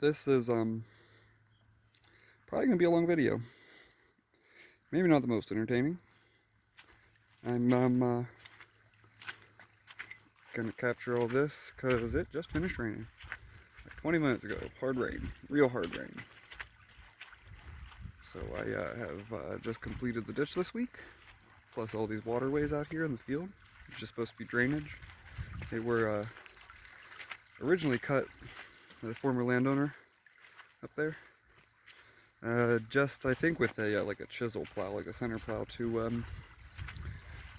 This is probably gonna be a long video. Maybe not the most entertaining. I'm gonna capture all this because it just finished raining. Like 20 minutes ago. Hard rain. Real hard rain. So I have just completed the ditch this week. Plus all these waterways out here in the field. It's just supposed to be drainage. They were originally cut by the former landowner up there. Just I think with a like a chisel plow, like a center plow, to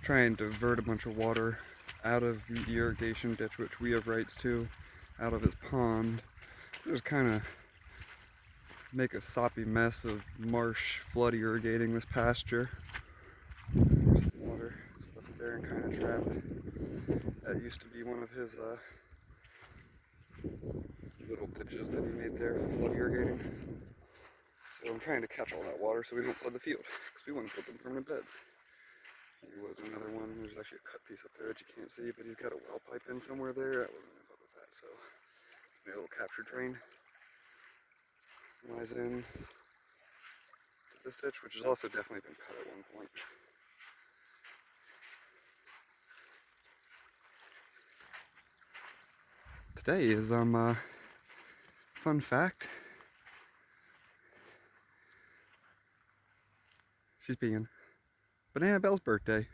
try and divert a bunch of water out of the irrigation ditch, which we have rights to, out of his pond. Just kind of make a soppy mess of marsh flood irrigating this pasture. There's some water left there and kind of trapped. That used to be one of his little ditches that he made there for flood irrigating. So I'm trying to catch all that water so we don't flood the field, because we want to put some permanent beds. Here was another one. There's actually a cut piece up there that you can't see, but he's got a well pipe in somewhere there. I wasn't going to fuck with that, so made a little capture drain. Lies in to this ditch, which has also definitely been cut at one point. Today is fun fact. She's being Banana Belle's birthday.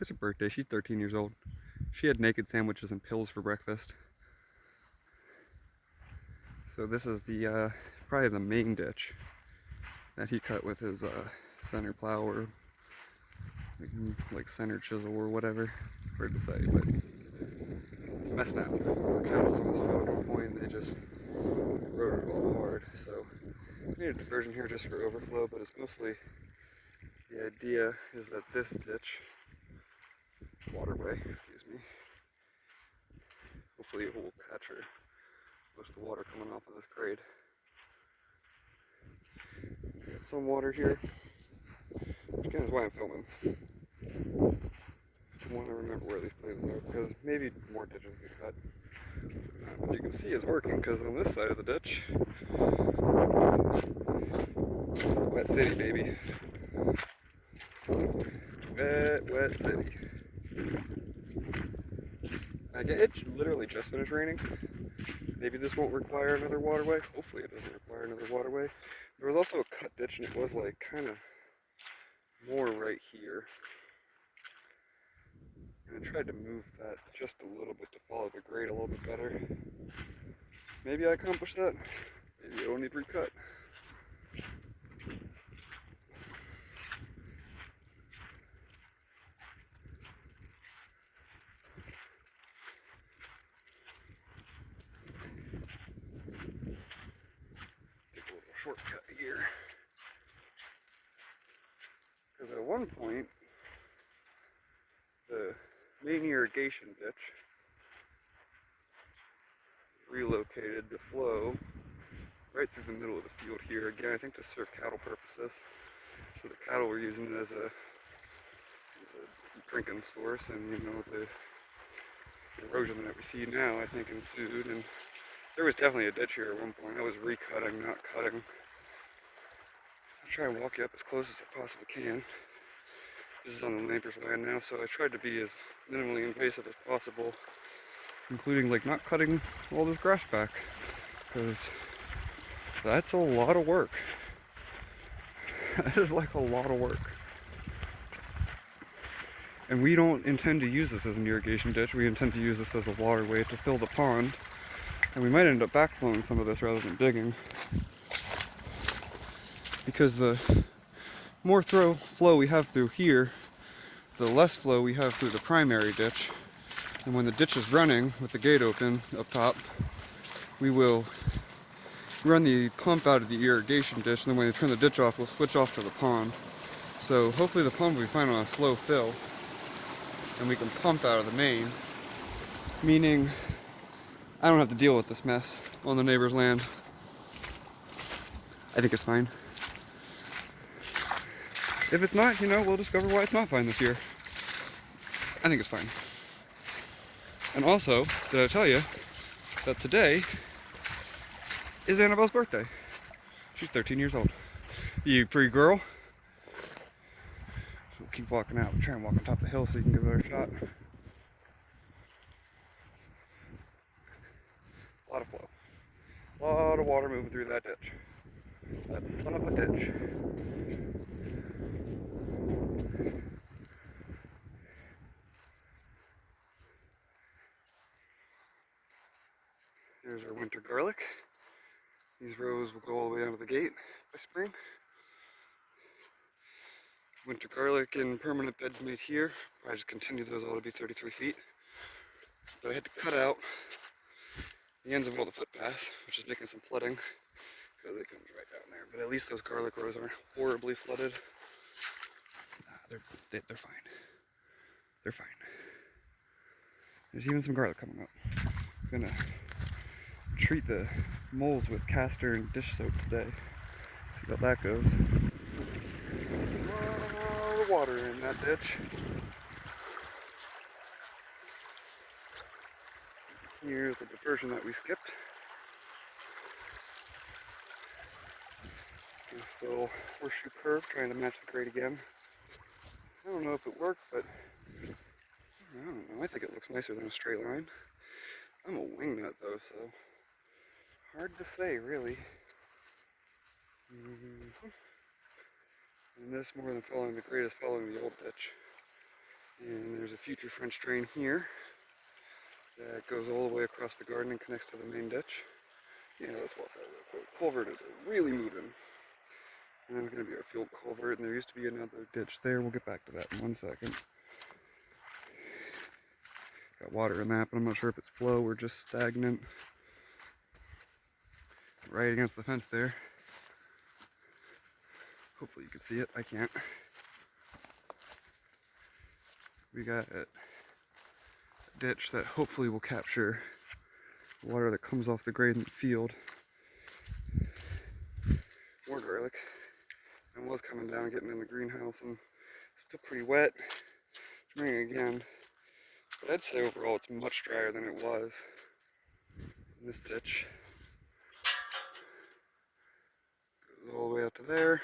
It's her birthday. She's 13 years old. She had naked sandwiches and pills for breakfast. So this is the probably the main ditch that he cut with his center plow or like center chisel or whatever. Hard to say, but it's a mess now. Cattle's on this field at one point and they just rode it all hard. So we need a diversion here just for overflow, but it's mostly the idea is that this ditch, waterway, excuse me, hopefully it will capture most of the water coming off of this grade. Got some water here, which again is why I'm filming. I want to remember where these places are, because maybe more ditches get cut. But you can see it's working, because on this side of the ditch, wet city, baby. Wet city. Again, it literally just finished raining. Maybe this won't require another waterway. Hopefully it doesn't require another waterway. There was also a cut ditch and it was like kind of more right here. And I tried to move that just a little bit to follow the grade a little bit better. Maybe I accomplished that. Maybe it'll need recut. Shortcut here, because at one point the main irrigation ditch relocated to flow right through the middle of the field here. Again, I think to serve cattle purposes, so the cattle were using it as a drinking source, and you know the erosion that we see now I think ensued. And there was definitely a ditch here at one point. I was recutting, not cutting. I'll try and walk you up as close as I possibly can. This is on the neighbor's land now, so I tried to be as minimally invasive as possible, including like not cutting all this grass back, because that's a lot of work. That is like a lot of work. And we don't intend to use this as an irrigation ditch. We intend to use this as a waterway to fill the pond. And we might end up backflowing some of this rather than digging, because the more flow we have through here, the less flow we have through the primary ditch. And when the ditch is running with the gate open up top, we will run the pump out of the irrigation ditch, and then when they turn the ditch off, we'll switch off to the pond. So hopefully the pond will be fine on a slow fill, and we can pump out of the main, meaning I don't have to deal with this mess on the neighbor's land. I think it's fine. If it's not, you know, we'll discover why it's not fine this year. I think it's fine. And also, did I tell you that today is Annabelle's birthday. She's 13 years old. You pretty girl? So we'll keep walking out. We'll try and walk on top of the hill so you can give her a shot. A lot of flow. A lot of water moving through that ditch. That son of a ditch. Here's our winter garlic. These rows will go all the way down to the gate by spring. Winter garlic in permanent beds made here. I just continue those all to be 33 feet. But I had to cut out the ends of all the footpaths, which is making some flooding because it comes right down there. But at least those garlic rows aren't horribly flooded. They're fine. They're fine. There's even some garlic coming up. I'm gonna treat the moles with castor and dish soap today. See how that goes. A lot of water in that ditch. Here's the diversion that we skipped. This little horseshoe curve, trying to match the grade again. I don't know if it worked, but I don't know. I think it looks nicer than a straight line. I'm a wingnut though, so hard to say really. And this, more than following the grade, is following the old ditch. And there's a future French drain here that goes all the way across the garden and connects to the main ditch. Yeah, let's walk that real quick. Culvert is really moving. And there's going to be our field culvert, and there used to be another ditch there. We'll get back to that in 1 second. Got water in that, but I'm not sure if it's flow or just stagnant. Right against the fence there. Hopefully you can see it. I can't. We got a ditch that hopefully will capture water that comes off the grade in the field. More garlic. And was coming down, getting in the greenhouse, and still pretty wet. It's raining again. But I'd say overall it's much drier than it was in this ditch. Goes all the way up to there.